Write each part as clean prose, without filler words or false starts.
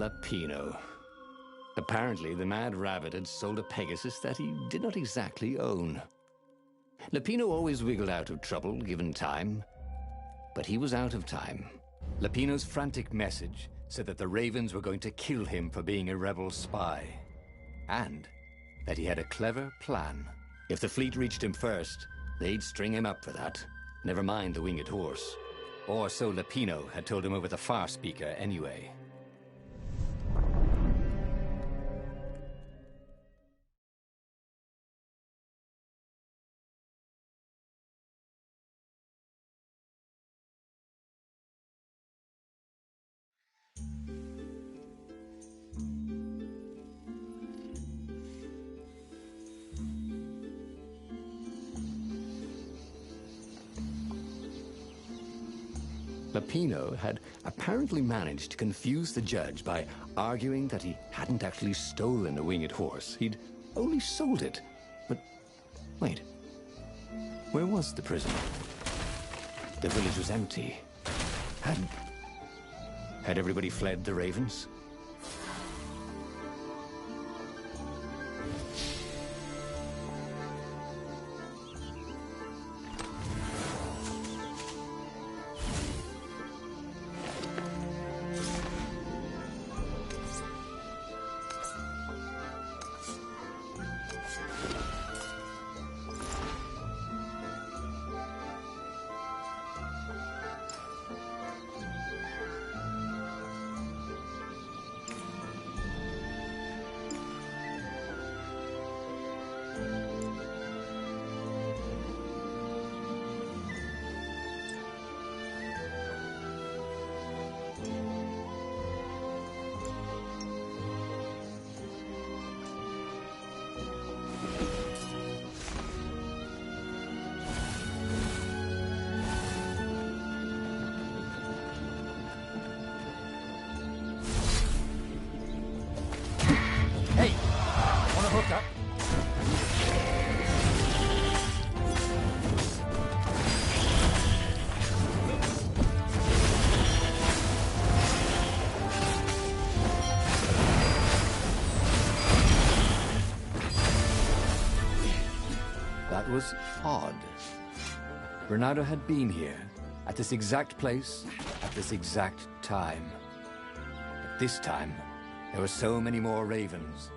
Lapino. Apparently, the Mad Rabbit had sold a Pegasus that he did not exactly own. Lapino always wiggled out of trouble, given time. But he was out of time. Lapino's frantic message said that the Ravens were going to kill him for being a rebel spy. And that he had a clever plan. If the fleet reached him first, they'd string him up for that. Never mind the winged horse. Or so Lapino had told him over the far speaker anyway. Lapino had apparently managed to confuse the judge by arguing that he hadn't actually stolen a winged horse. He'd only sold it. But wait, where was the prison? The village was empty. Had everybody fled the Ravens? That was odd. Reynardo had been here, at this exact place, at this exact time. But this time, there were so many more Ravens.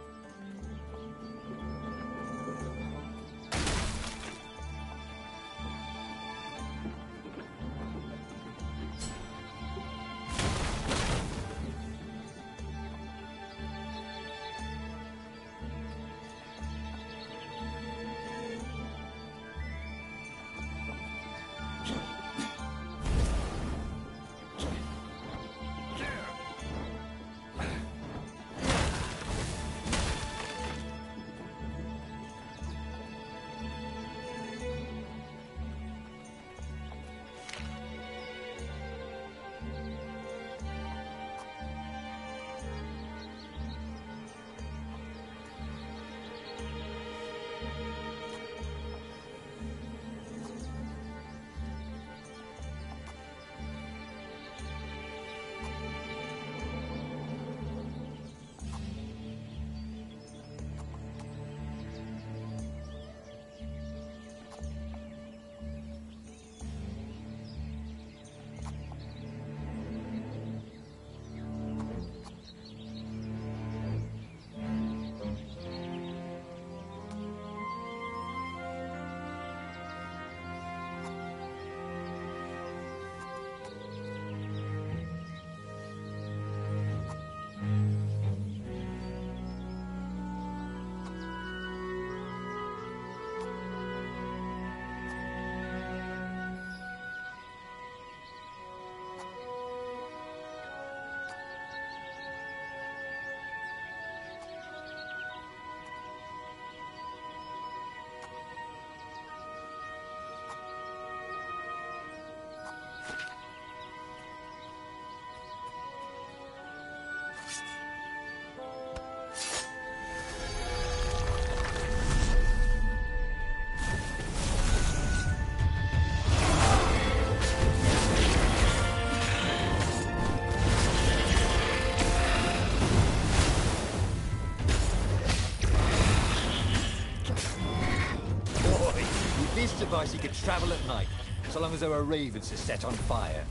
fastest device he could travel at night, so long as there were ravens to set on fire.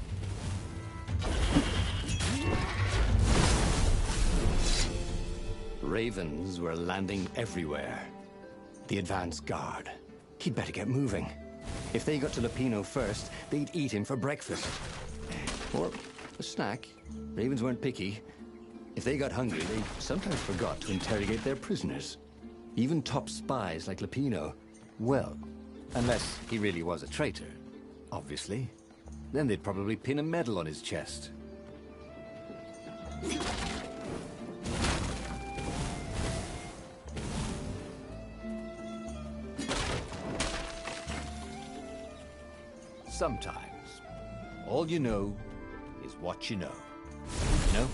Ravens were landing everywhere. The advance guard. He'd better get moving. If they got to Lupino first, they'd eat him for breakfast. Or a snack. Ravens weren't picky. If they got hungry, they sometimes forgot to interrogate their prisoners. Even top spies like Lupino. Well, unless he really was a traitor, obviously. Then they'd probably pin a medal on his chest. Sometimes, all you know is what you know. You know?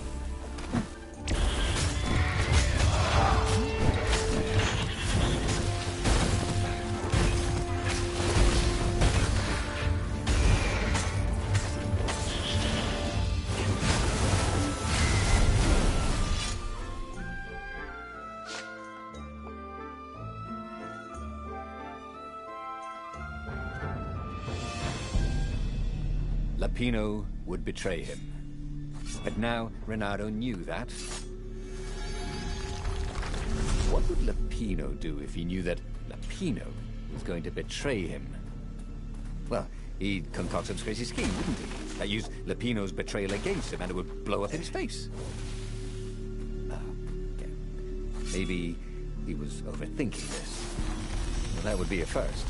Lupino would betray him. But now Reynardo knew that. What would Lupino do if he knew that Lupino was going to betray him? Well, he'd concoct some crazy scheme, wouldn't he? Use Lupino's betrayal against him and it would blow up in his face. Yeah. Maybe he was overthinking this. Well, that would be a first.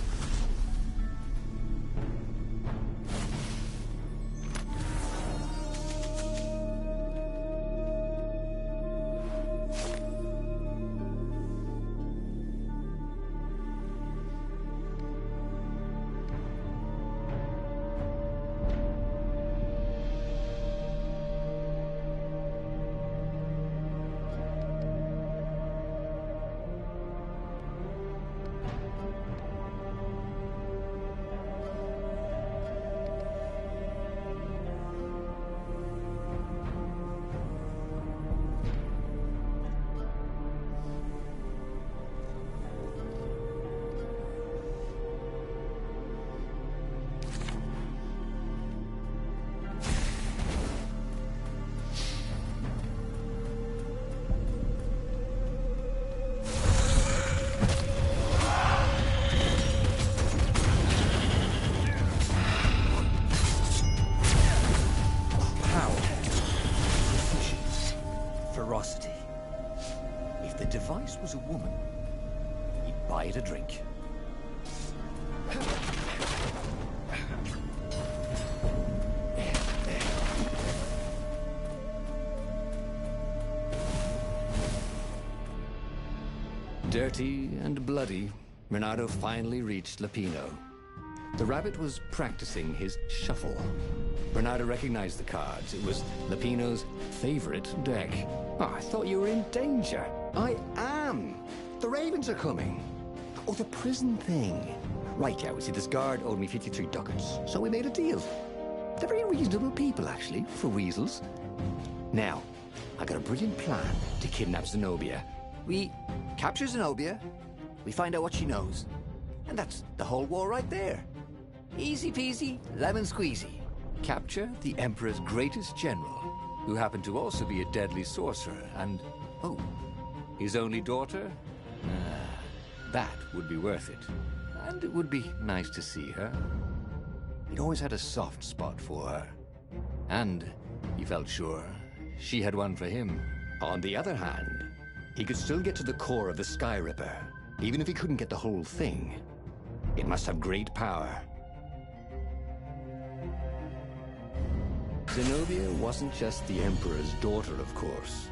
Ferocity. If the device was a woman, he'd buy it a drink. Dirty and bloody, Reynardo finally reached Lupino. The rabbit was practicing his shuffle. Reynardo recognized the cards. It was Lupino's favorite deck. Oh, I thought you were in danger. I am. The ravens are coming. Oh, the prison thing. Right, yeah, we see this guard owed me 53 ducats, so we made a deal. They're very reasonable people, actually, for weasels. Now, I got a brilliant plan to kidnap Zenobia. We capture Zenobia, we find out what she knows, and that's the whole war right there. Easy peasy, lemon squeezy. Capture the Emperor's greatest general, who happened to also be a deadly sorcerer, and, oh, his only daughter? That would be worth it. And it would be nice to see her. He'd always had a soft spot for her. And he felt sure she had one for him. On the other hand, he could still get to the core of the Sky Ripper, even if he couldn't get the whole thing. It must have great power. Zenobia wasn't just the Emperor's daughter, of course.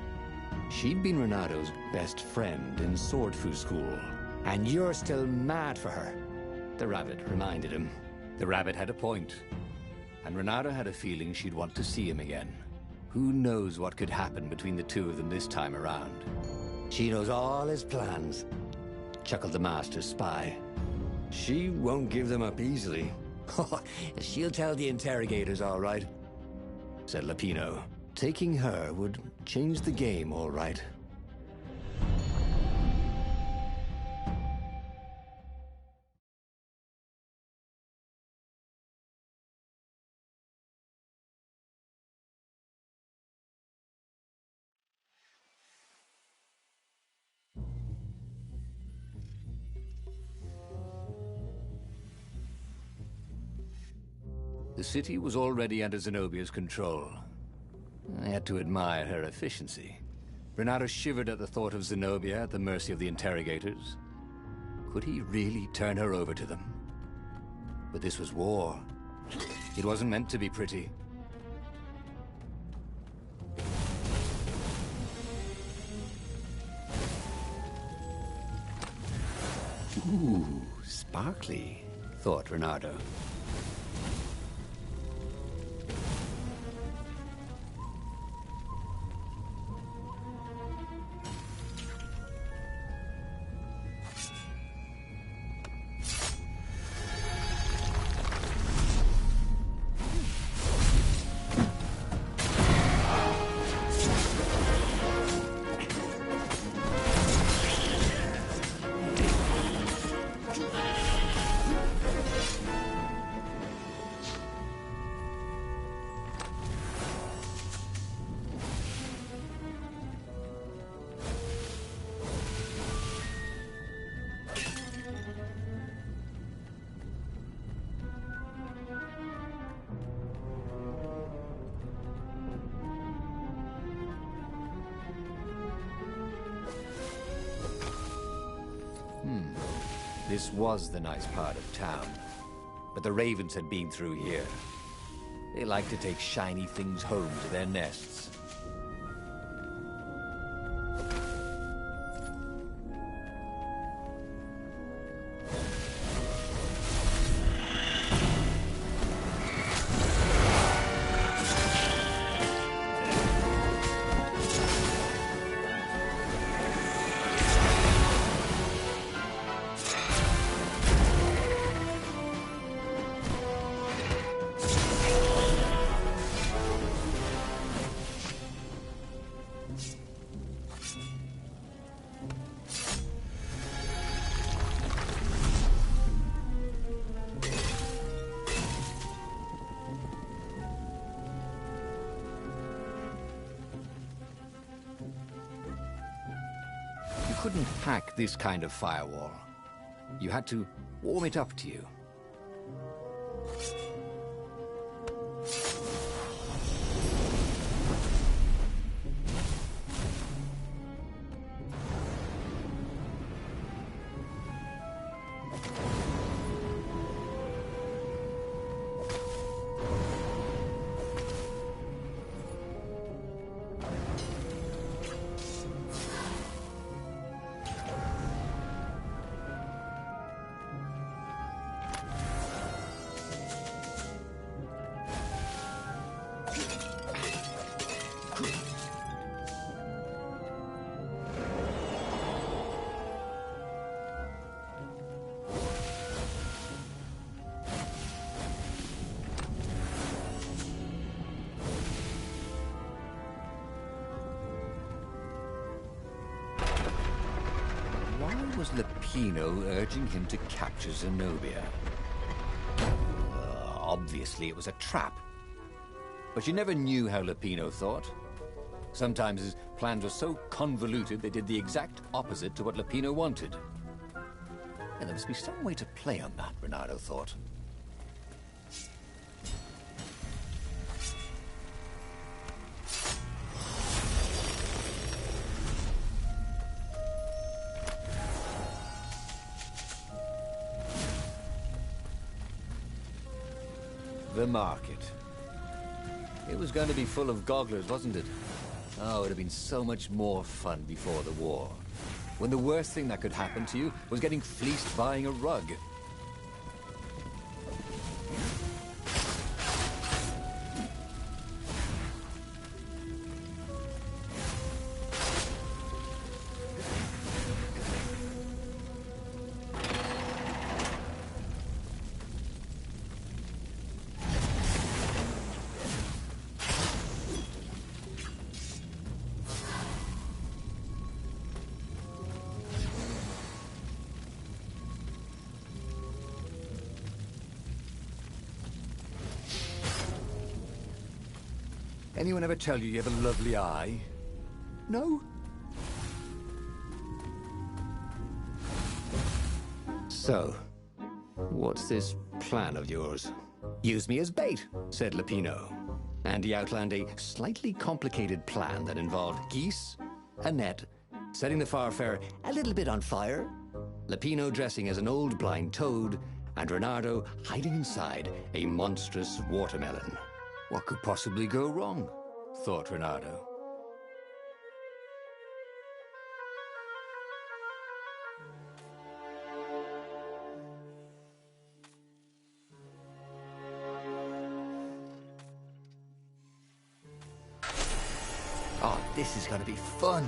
She'd been Reynardo's best friend in Sword Fu school. And you're still mad for her, the rabbit reminded him. The rabbit had a point, and Reynardo had a feeling she'd want to see him again. Who knows what could happen between the two of them this time around? She knows all his plans, chuckled the master spy. She won't give them up easily. She'll tell the interrogators, all right, said Lupino. Taking her would change the game, all right. The city was already under Zenobia's control. I had to admire her efficiency. Reynardo shivered at the thought of Zenobia at the mercy of the interrogators. Could he really turn her over to them? But this was war. It wasn't meant to be pretty. Ooh, sparkly, thought Reynardo. This was the nice part of town. But the ravens had been through here. They like to take shiny things home to their nests. You couldn't hack this kind of firewall. You had to warm it up to you. Why was Lupino urging him to capture Zenobia? Obviously it was a trap. But you never knew how Lupino thought. Sometimes his plans were so convoluted they did the exact opposite to what Lupino wanted. And there must be some way to play on that, Reynardo thought. The market. It was going to be full of gogglers, wasn't it? Oh, it would have been so much more fun before the war. When the worst thing that could happen to you was getting fleeced buying a rug. Anyone ever tell you have a lovely eye? No? So, what's this plan of yours? Use me as bait, said Lupino. And he outlined a slightly complicated plan that involved geese, a net, setting the Farfarer a little bit on fire, Lupino dressing as an old blind toad, and Reynardo hiding inside a monstrous watermelon. What could possibly go wrong? Thought Reynardo. Oh, this is going to be fun,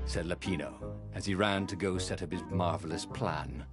said Lupino, as he ran to go set up his marvelous plan.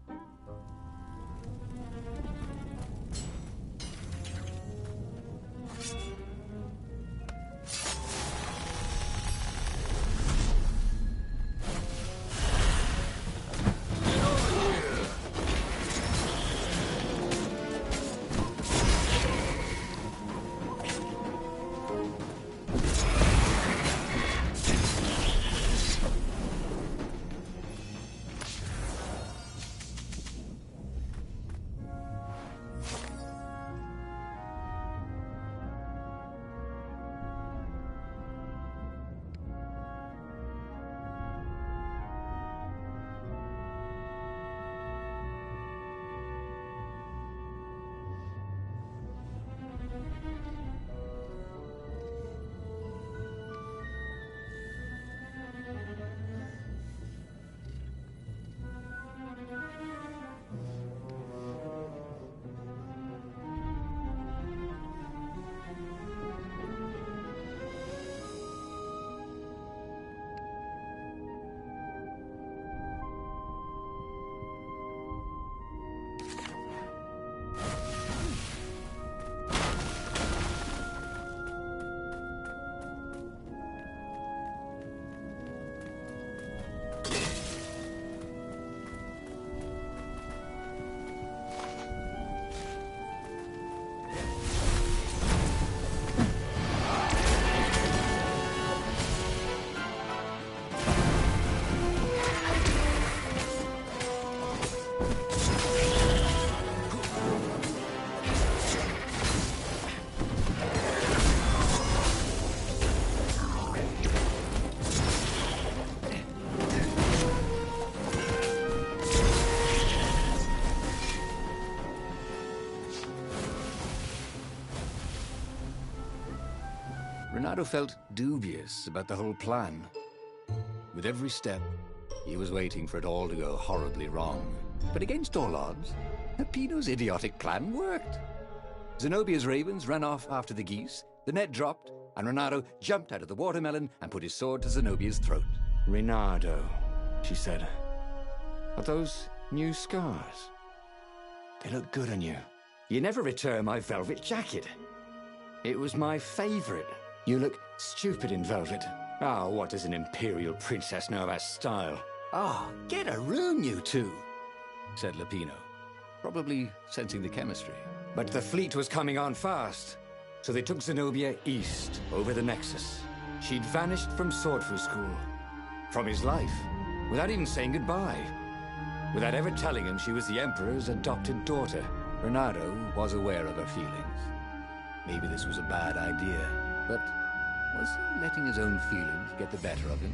Reynardo felt dubious about the whole plan. With every step, he was waiting for it all to go horribly wrong. But against all odds, Lupino's idiotic plan worked. Zenobia's ravens ran off after the geese, the net dropped, and Reynardo jumped out of the watermelon and put his sword to Zenobia's throat. Reynardo, she said. Are those new scars? They look good on you. You never returned my velvet jacket. It was my favorite. You look stupid in velvet. Ah, what does an imperial princess know about style? Oh, get a room, you two, said Lupino, probably sensing the chemistry. But the fleet was coming on fast, so they took Zenobia east, over the Nexus. She'd vanished from Swordfu School, from his life, without even saying goodbye, without ever telling him she was the Emperor's adopted daughter. Reynardo was aware of her feelings. Maybe this was a bad idea, but was he letting his own feelings get the better of him?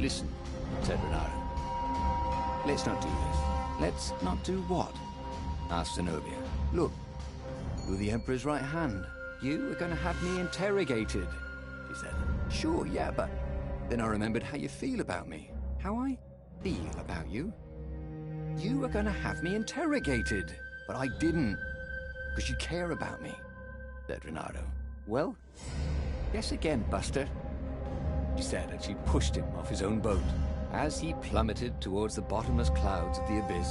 Listen, said Reynardo. Let's not do this. Let's not do what? Asked Zenobia. Look, you're the Emperor's right hand. You are going to have me interrogated, she said. Sure, yeah, but... Then I remembered how you feel about me. How I feel about you. You are going to have me interrogated. But I didn't. Because you care about me, said Reynardo. Well, guess again, Buster, she said as she pushed him off his own boat. As he plummeted towards the bottomless clouds of the abyss,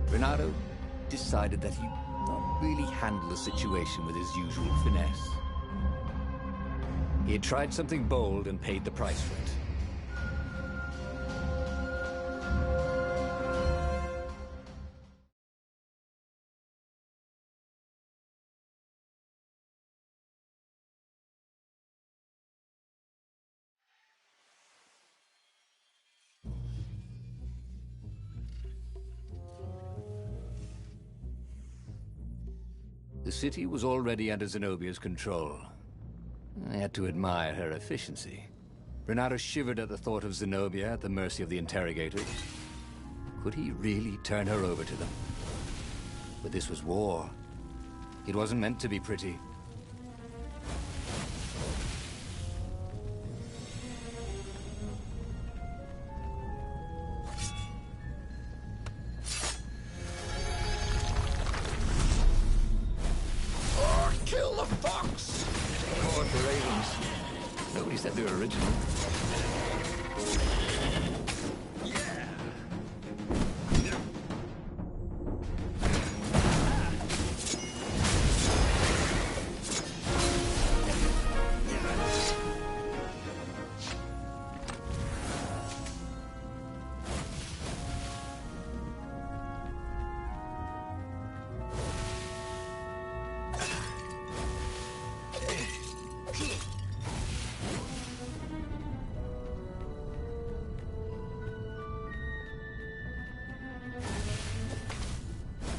Reynardo decided that he'd not really handle the situation with his usual finesse. He had tried something bold and paid the price for it. The city was already under Zenobia's control. I had to admire her efficiency. Reynardo shivered at the thought of Zenobia at the mercy of the interrogators. Could he really turn her over to them? But this was war. It wasn't meant to be pretty. Kill the fox! Or the ravens. Nobody said they were original.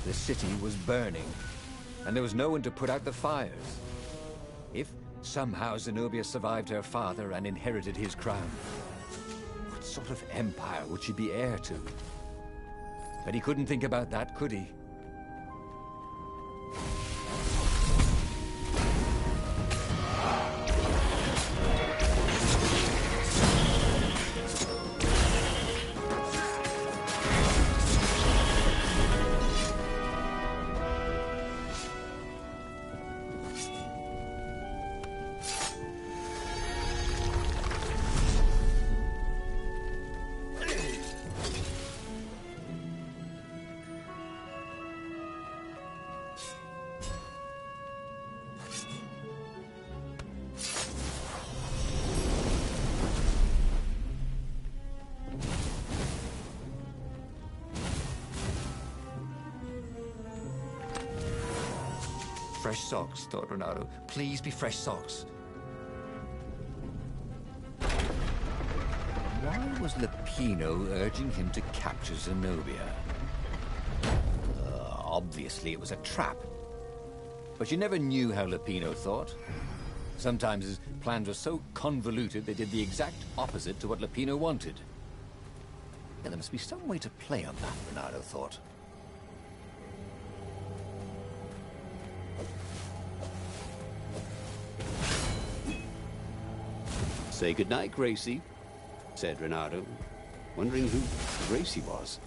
The city was burning, and there was no one to put out the fires. If somehow Zenobia survived her father and inherited his crown, what sort of empire would she be heir to? But he couldn't think about that, could he? Fresh socks, thought Reynardo. Please be fresh socks. Why was Lupino urging him to capture Zenobia? Obviously it was a trap. But you never knew how Lupino thought. Sometimes his plans were so convoluted they did the exact opposite to what Lupino wanted. Yeah, there must be some way to play on that, Reynardo thought. Say goodnight, Gracie, said Reynardo, wondering who Gracie was.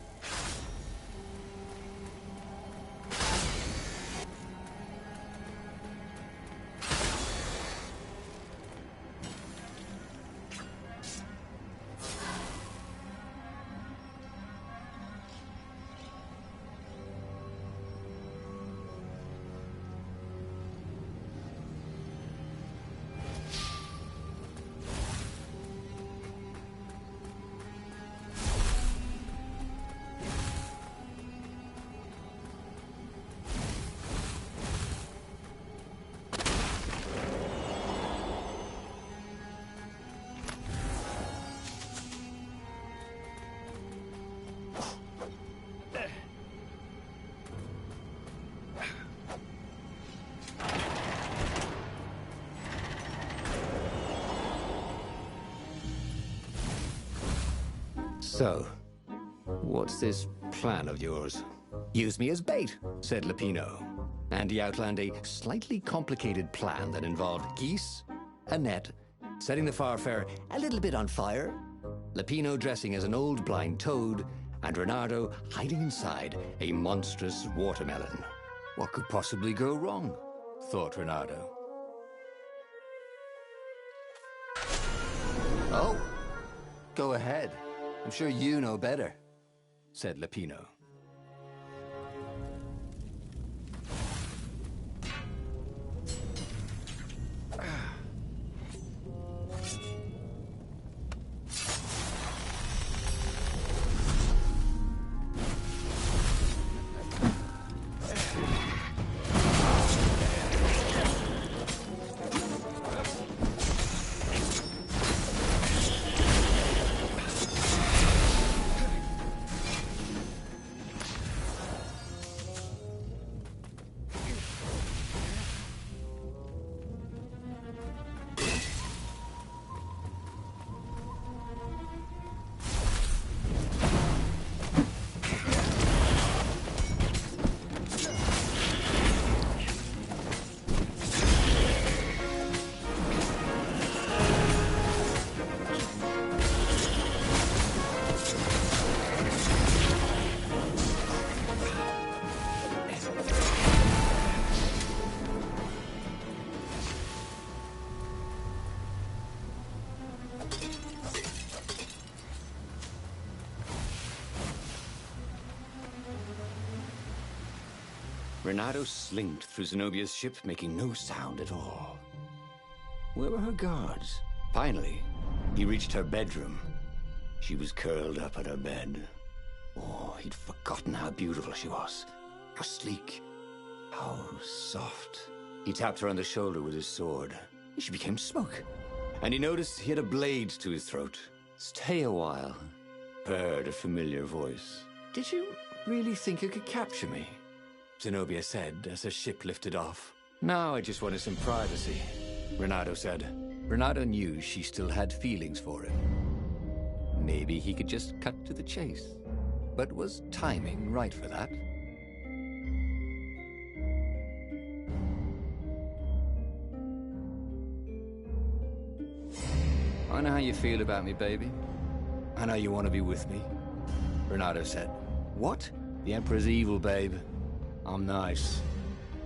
So, what's this plan of yours? Use me as bait, said Lupino. And he outlined a slightly complicated plan that involved geese, a net, setting the Farfarer a little bit on fire, Lupino dressing as an old blind toad, and Reynardo hiding inside a monstrous watermelon. What could possibly go wrong? Thought Reynardo. Oh, go ahead. I'm sure you know better, said Lupino. Reynardo slinked through Zenobia's ship, making no sound at all. Where were her guards? Finally, he reached her bedroom. She was curled up on her bed. Oh, he'd forgotten how beautiful she was. How sleek. How soft. He tapped her on the shoulder with his sword. She became smoke. And he noticed he had a blade to his throat. Stay a while, purred a familiar voice. Did you really think you could capture me? Zenobia said as her ship lifted off. No, I just wanted some privacy, Reynardo said. Reynardo knew she still had feelings for him. Maybe he could just cut to the chase. But was timing right for that? I know how you feel about me, baby. I know you want to be with me, Reynardo said. What? The Emperor's evil, babe. I'm nice.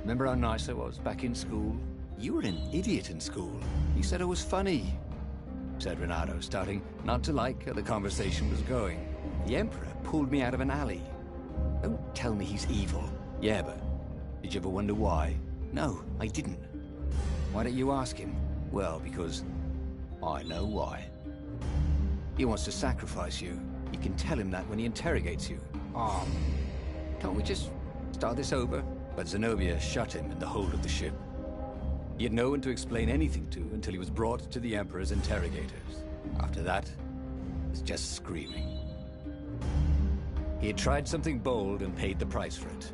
Remember how nice I was back in school? You were an idiot in school. You said I was funny, said Reynardo, starting not to like how the conversation was going. The Emperor pulled me out of an alley. Don't tell me he's evil. Yeah, but did you ever wonder why? No, I didn't. Why don't you ask him? Well, because I know why. He wants to sacrifice you. You can tell him that when he interrogates you. Can't we just start this over? But Zenobia shut him in the hold of the ship. He had no one to explain anything to until he was brought to the Emperor's interrogators. After that, it was just screaming. He had tried something bold and paid the price for it.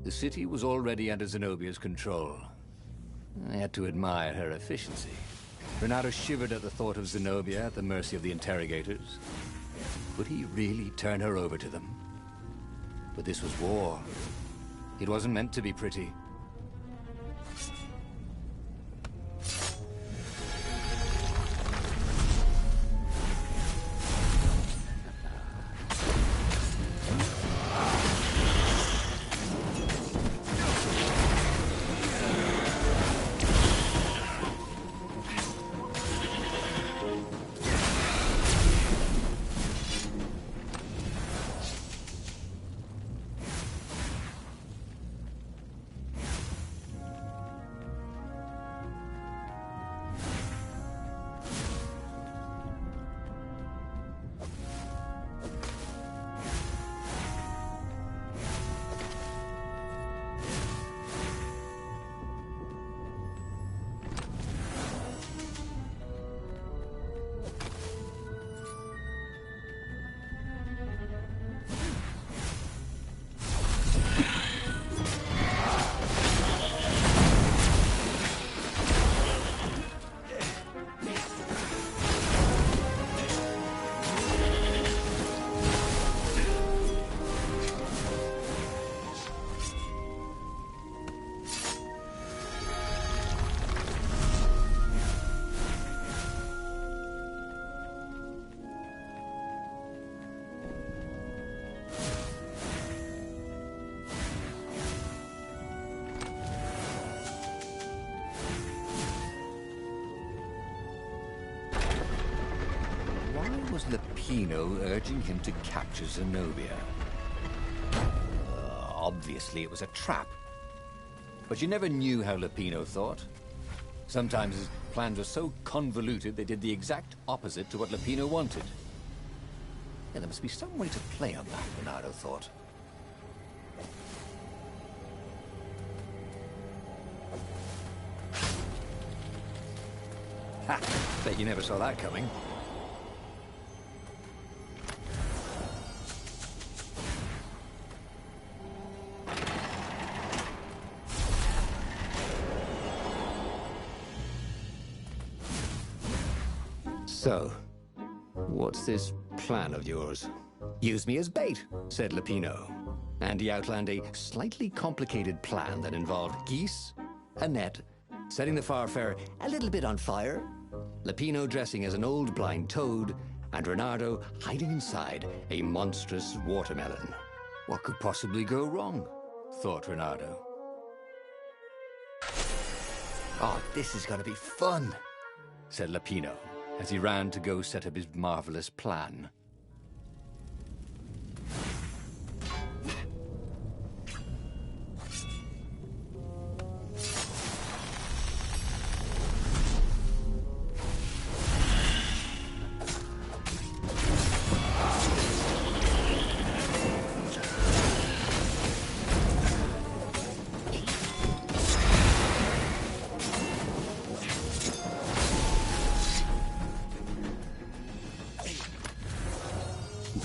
The city was already under Zenobia's control. I had to admire her efficiency. Reynardo shivered at the thought of Zenobia at the mercy of the interrogators. Would he really turn her over to them? But this was war. It wasn't meant to be pretty. Was Lupino urging him to capture Zenobia? Obviously it was a trap. But you never knew how Lupino thought. Sometimes his plans were so convoluted they did the exact opposite to what Lupino wanted. Yeah, there must be some way to play on that, Reynardo thought. Ha! Bet you never saw that coming. So, what's this plan of yours? Use me as bait, said Lupino. And he outlined a slightly complicated plan that involved geese, a net, setting the Farfarer a little bit on fire, Lupino dressing as an old blind toad, and Reynardo hiding inside a monstrous watermelon. What could possibly go wrong? Thought Reynardo. Oh, this is gonna be fun, said Lupino, as he ran to go set up his marvelous plan.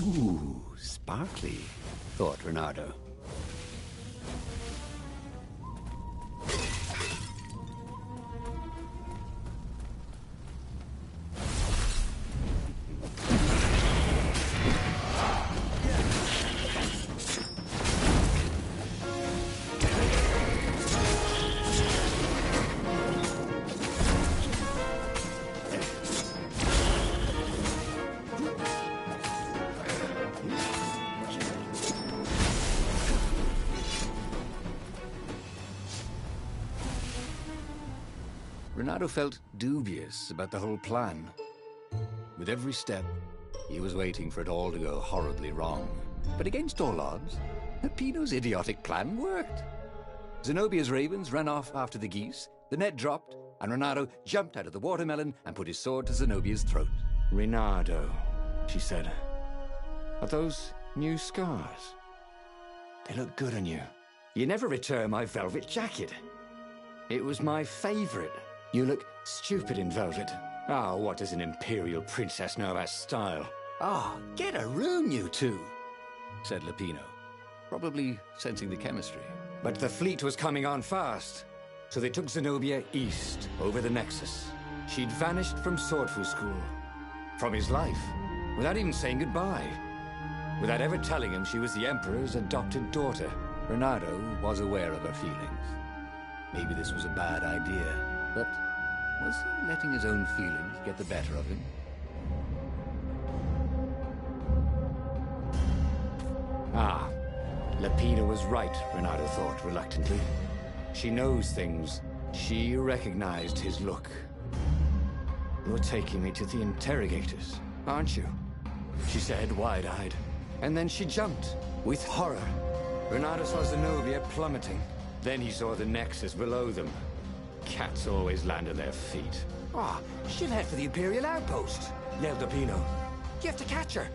Ooh, sparkly, thought Reynardo. Reynardo felt dubious about the whole plan. With every step, he was waiting for it all to go horribly wrong. But against all odds, Lupino's idiotic plan worked. Zenobia's ravens ran off after the geese, the net dropped, and Reynardo jumped out of the watermelon and put his sword to Zenobia's throat. "Reynardo," she said, "are those new scars? They look good on you. You never returned my velvet jacket. It was my favorite. You look stupid in velvet. Ah, what does an imperial princess know about style?" "Ah, get a room, you two," said Lupino, probably sensing the chemistry. But the fleet was coming on fast, so they took Zenobia east, over the Nexus. She'd vanished from Swordfu School, from his life, without even saying goodbye, without ever telling him she was the Emperor's adopted daughter. Reynardo was aware of her feelings. Maybe this was a bad idea. But was he letting his own feelings get the better of him? Ah, Lupino was right, Reynardo thought reluctantly. She knows things. She recognized his look. "You're taking me to the interrogators, aren't you?" she said, wide-eyed. And then she jumped, with horror. Reynardo saw Zenobia plummeting. Then he saw the Nexus below them. Cats always land on their feet. "Ah, she'll head for the Imperial outpost," yelled Lupino. "You have to catch her."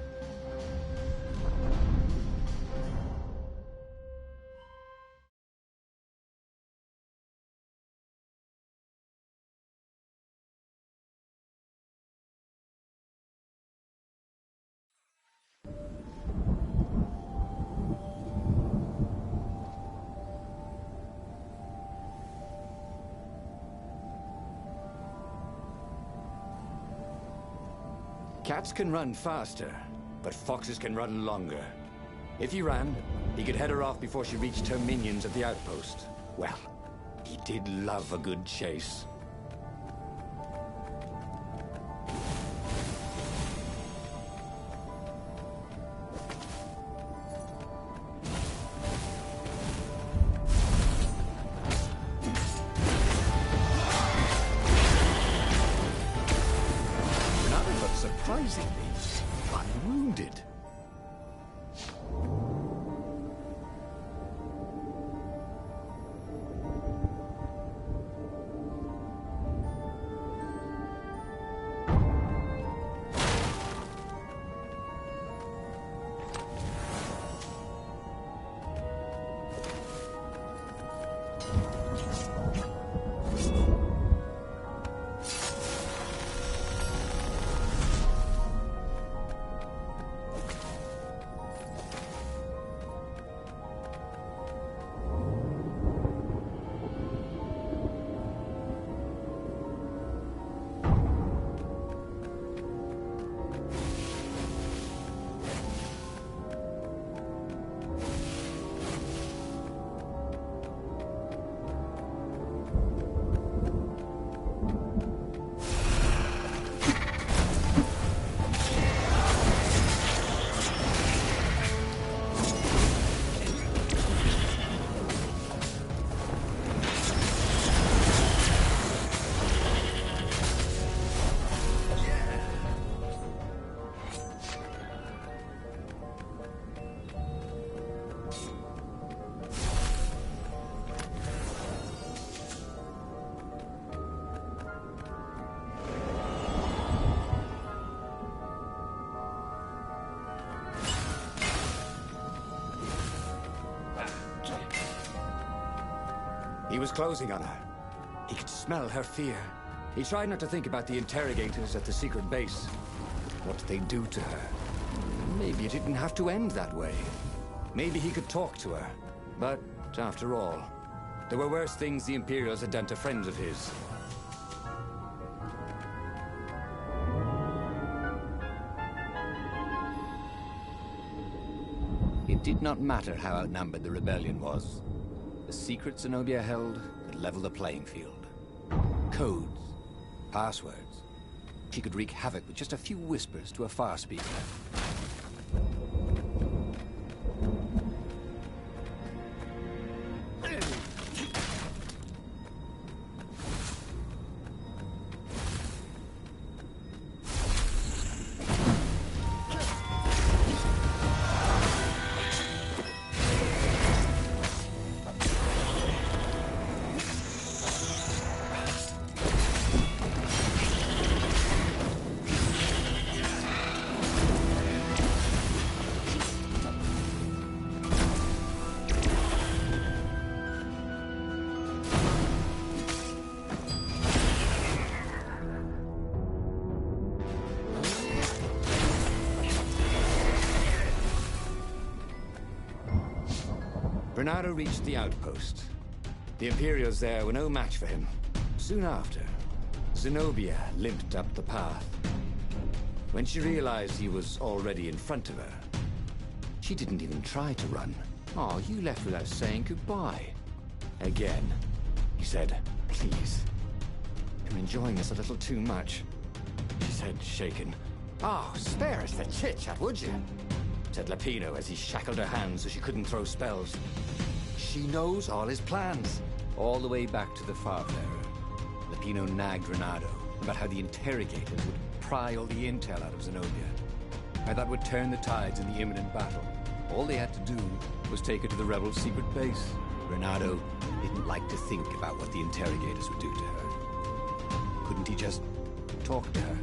Cats can run faster, but foxes can run longer. If he ran, he could head her off before she reached her minions at the outpost. Well, he did love a good chase. Surprisingly unwounded. He was closing on her. He could smell her fear. He tried not to think about the interrogators at the secret base. What did they do to her? Maybe it didn't have to end that way. Maybe he could talk to her. But, after all, there were worse things the Imperials had done to friends of his. It did not matter how outnumbered the rebellion was. The secret Zenobia held could level the playing field. Codes, passwords. She could wreak havoc with just a few whispers to a far speaker. Reynardo reached the outpost. The Imperials there were no match for him. Soon after, Zenobia limped up the path. When she realized he was already in front of her, she didn't even try to run. Oh, you left without saying goodbye. Again, he said, please. I'm enjoying this a little too much. She said, shaken. Oh, spare us the chit-chat, would you? Said Lapino as he shackled her hands so she couldn't throw spells. She knows all his plans. All the way back to the Farfarer, Lapino nagged Reynardo about how the interrogators would pry all the intel out of Zenobia. How that would turn the tides in the imminent battle. All they had to do was take her to the rebel secret base. Reynardo didn't like to think about what the interrogators would do to her. Couldn't he just talk to her?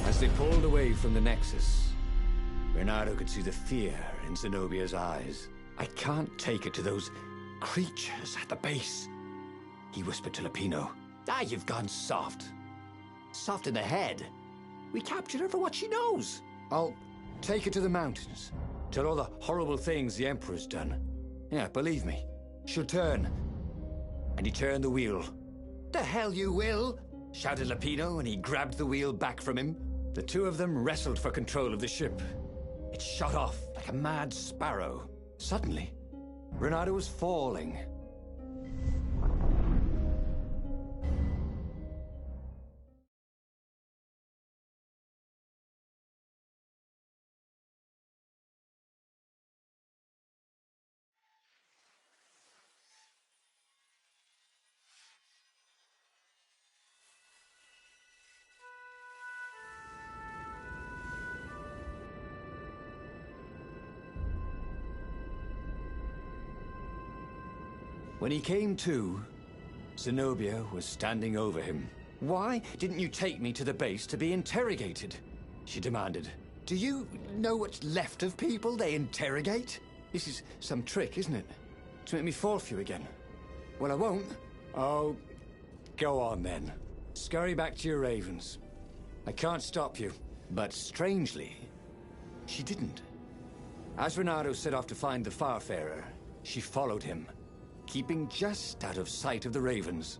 As they pulled away from the Nexus, Reynardo could see the fear in Zenobia's eyes. I can't take her to those creatures at the base, he whispered to Lapino. Ah, you've gone soft. Soft in the head. We captured her for what she knows. I'll take her to the mountains. Tell all the horrible things the Emperor's done. Yeah, believe me, she'll turn. And he turned the wheel. The hell you will, shouted Lapino, and he grabbed the wheel back from him. The two of them wrestled for control of the ship. It shot off like a mad sparrow. Suddenly, Reynardo was falling. When he came to, Zenobia was standing over him. Why didn't you take me to the base to be interrogated? She demanded. Do you know what's left of people they interrogate? This is some trick, isn't it? To make me fall for you again. Well, I won't. Oh, go on then. Scurry back to your ravens. I can't stop you. But strangely, she didn't. As Reynardo set off to find the Farfarer, she followed him, keeping just out of sight of the ravens.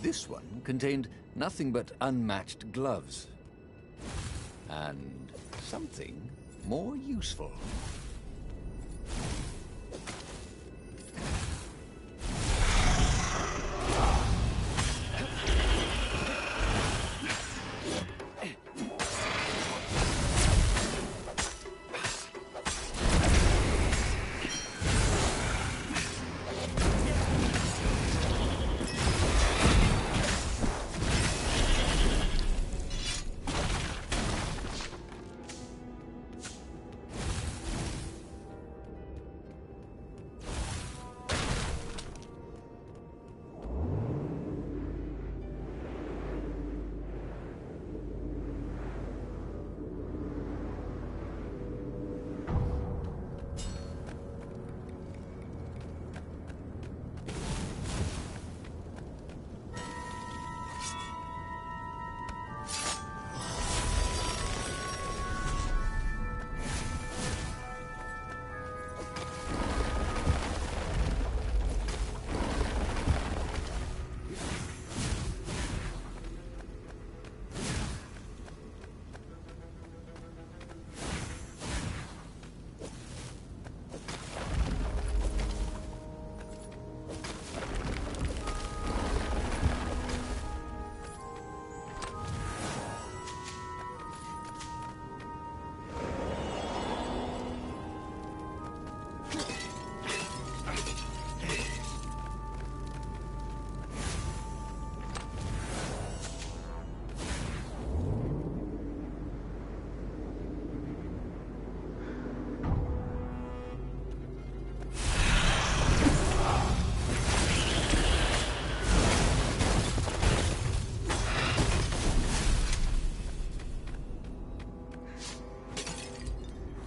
This one contained nothing but unmatched gloves. And something more useful.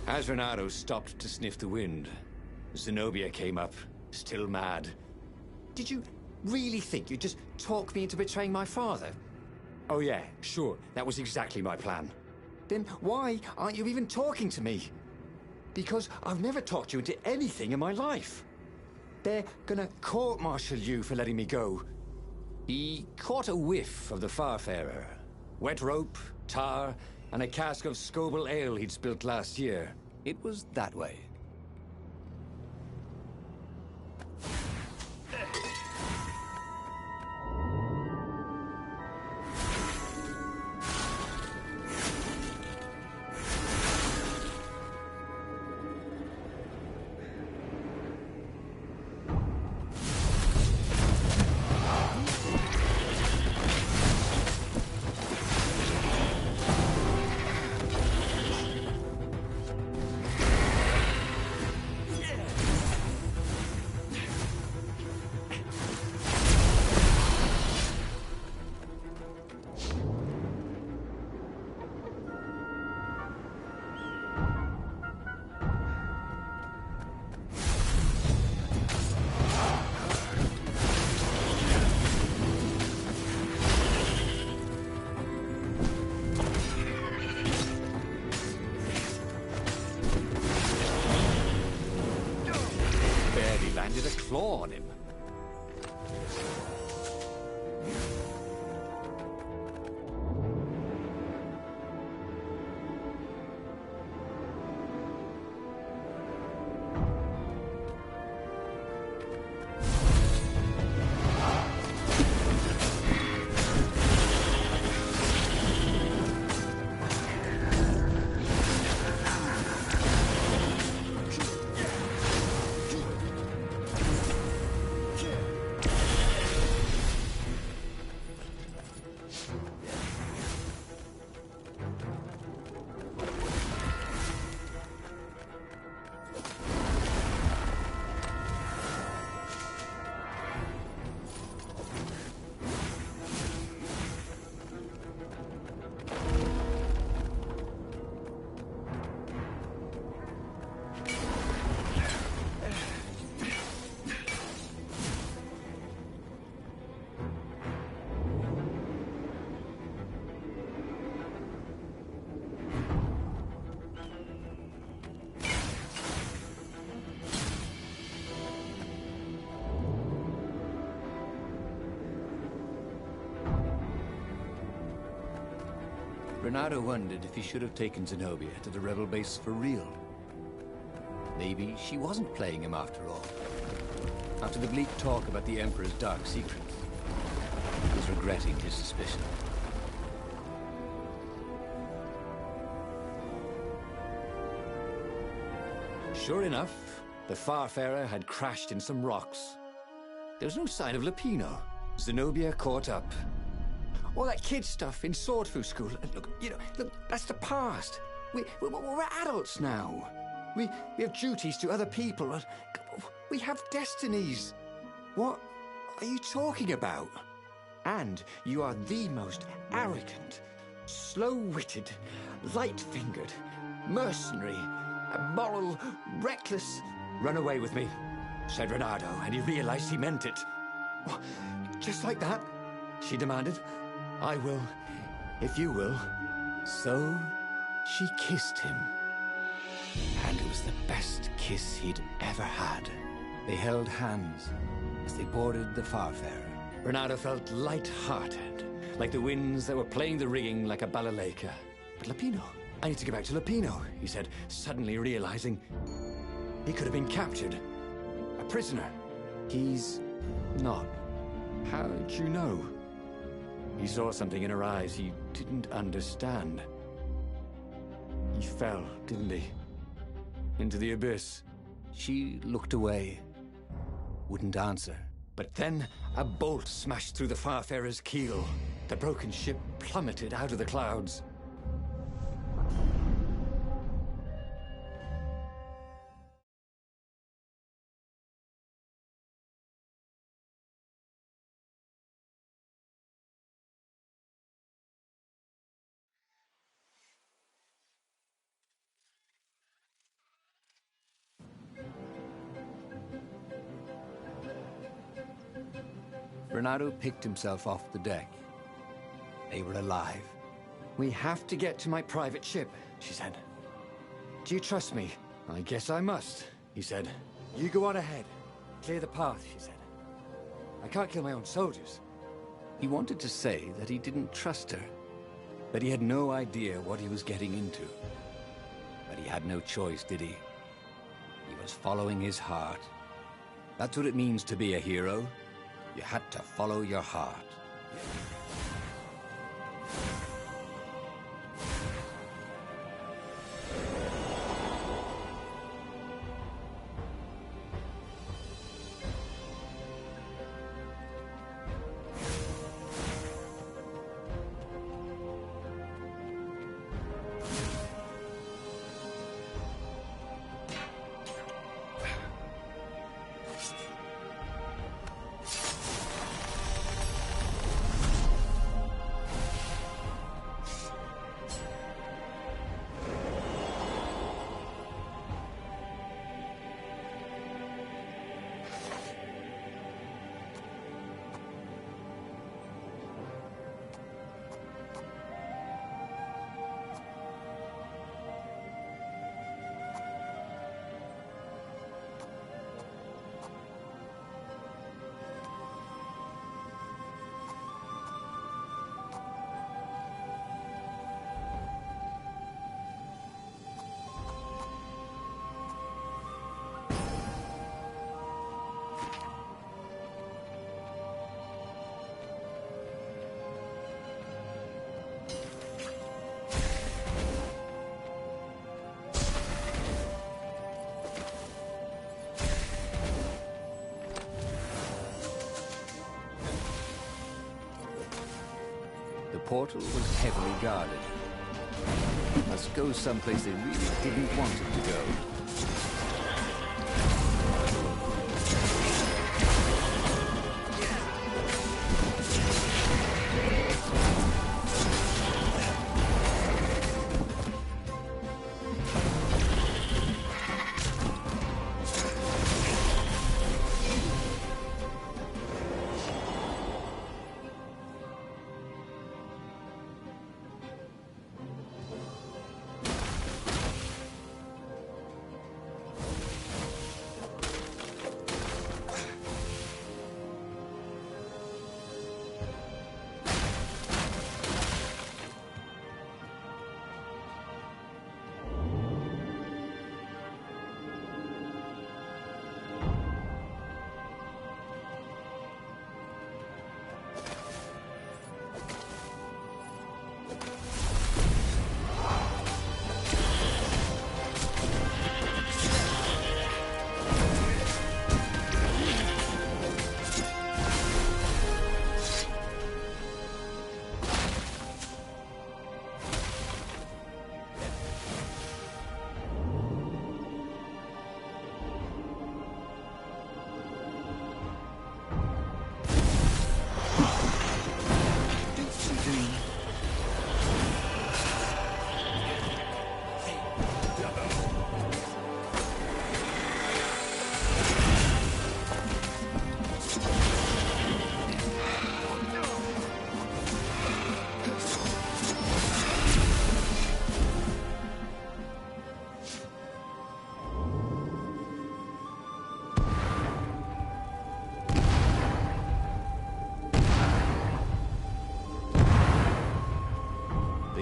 As Reynardo stopped to sniff the wind, Zenobia came up, still mad. Did you really think you'd just talk me into betraying my father? Oh yeah, sure, that was exactly my plan. Then why aren't you even talking to me? Because I've never talked you into anything in my life. They're gonna court-martial you for letting me go. He caught a whiff of the Farfarer. Wet rope, tar, and a cask of Scobel ale he'd spilt last year. It was that way. Landed a claw on him. Reynardo wondered if he should have taken Zenobia to the rebel base for real. Maybe she wasn't playing him after all. After the bleak talk about the Emperor's dark secrets, he was regretting his suspicion. Sure enough, the Farfarer had crashed in some rocks. There was no sign of Lupino. Zenobia caught up. All that kid stuff in Swordfu School. Look, that's the past. We're adults now. We have duties to other people. We have destinies. What are you talking about? And you are the most arrogant, slow-witted, light-fingered, mercenary, immoral, reckless... Run away with me, said Reynardo, and he realized he meant it. Just like that? She demanded. I will, if you will. So, she kissed him. And it was the best kiss he'd ever had. They held hands as they boarded the Farfarer. Reynardo felt light-hearted, like the winds that were playing the rigging like a balalaika. But Lupino, I need to get back to Lupino, he said, suddenly realizing he could have been captured. A prisoner. He's not. How'd you know? He saw something in her eyes he didn't understand. He fell, didn't he? Into the abyss. She looked away, wouldn't answer. But then a bolt smashed through the Farfarer's keel. The broken ship plummeted out of the clouds. Reynardo picked himself off the deck. They were alive. We have to get to my private ship, she said. Do you trust me? I guess I must, he said. You go on ahead. Clear the path, she said. I can't kill my own soldiers. He wanted to say that he didn't trust her, that he had no idea what he was getting into. But he had no choice, did he? He was following his heart. That's what it means to be a hero. You had to follow your heart. The portal was heavily guarded. Must go someplace they really didn't want it to go.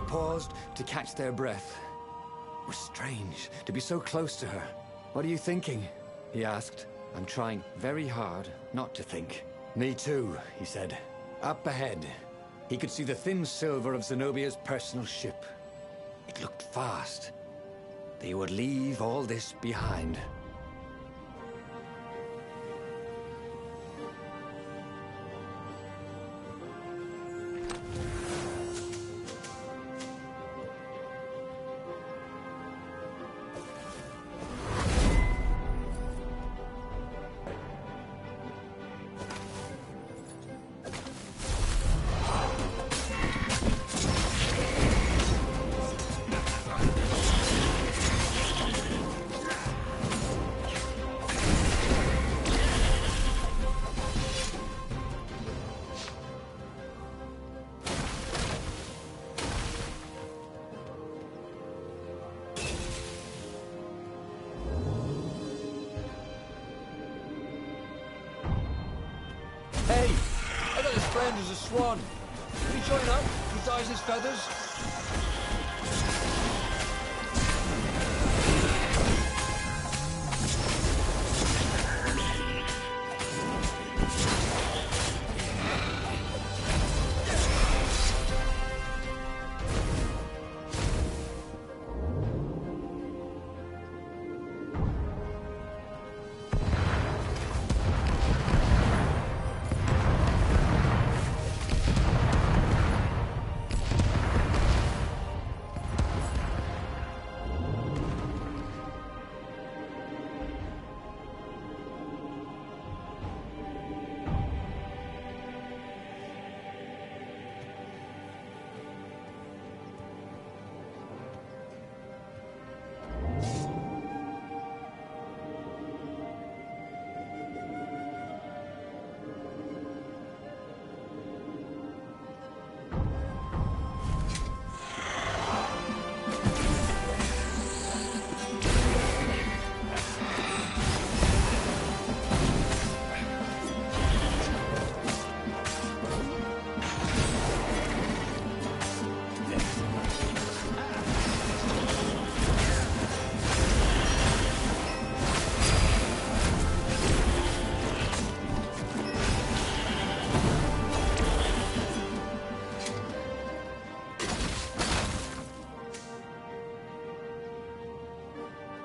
Paused to catch their breath. It was strange to be so close to her. What are you thinking? He asked. I'm trying very hard not to think. Me too, he said. Up ahead, he could see the thin silver of Zenobia's personal ship. It looked fast. They would leave all this behind. friend is a swan. Will he join up? He dyes his feathers?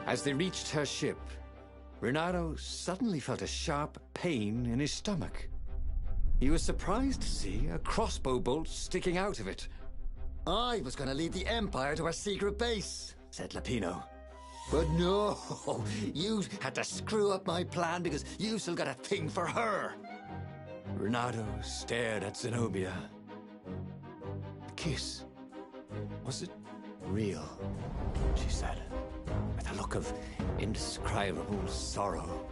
As they reached her ship, Reynardo suddenly felt a sharp pain in his stomach. He was surprised to see a crossbow bolt sticking out of it. I was going to lead the Empire to a secret base, said Lapino. But no, you had to screw up my plan because you still got a thing for her. Reynardo stared at Zenobia. The kiss, was it real? She said, with a look of indescribable sorrow.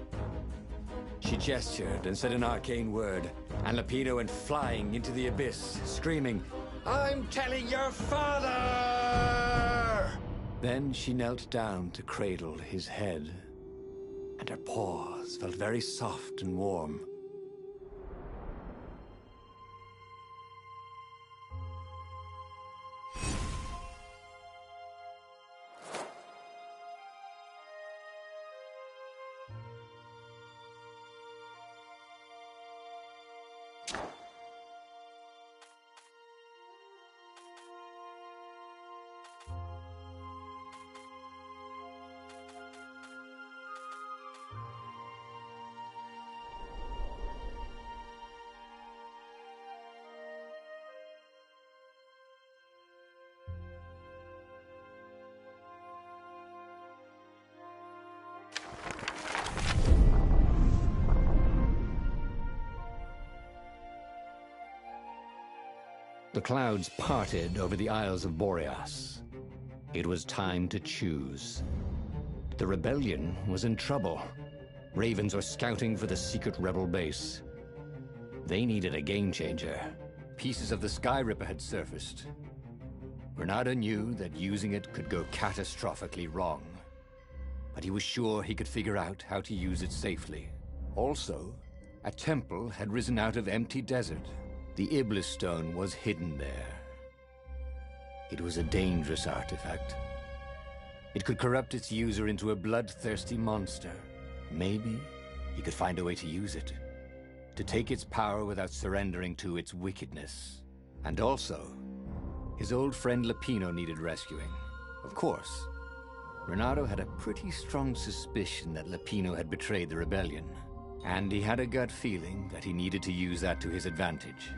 She gestured and said an arcane word, and Lapino went flying into the abyss, screaming, "I'm telling your father!" Then she knelt down to cradle his head, and her paws felt very soft and warm. The clouds parted over the Isles of Boreas. It was time to choose. The rebellion was in trouble. Ravens were scouting for the secret rebel base. They needed a game changer. Pieces of the Sky Ripper had surfaced. Reynardo knew that using it could go catastrophically wrong, but he was sure he could figure out how to use it safely. Also, a temple had risen out of empty desert. The Iblis stone was hidden there. It was a dangerous artifact. It could corrupt its user into a bloodthirsty monster. Maybe he could find a way to use it, to take its power without surrendering to its wickedness. And also, his old friend Lapino needed rescuing. Of course, Reynardo had a pretty strong suspicion that Lapino had betrayed the rebellion, and he had a gut feeling that he needed to use that to his advantage.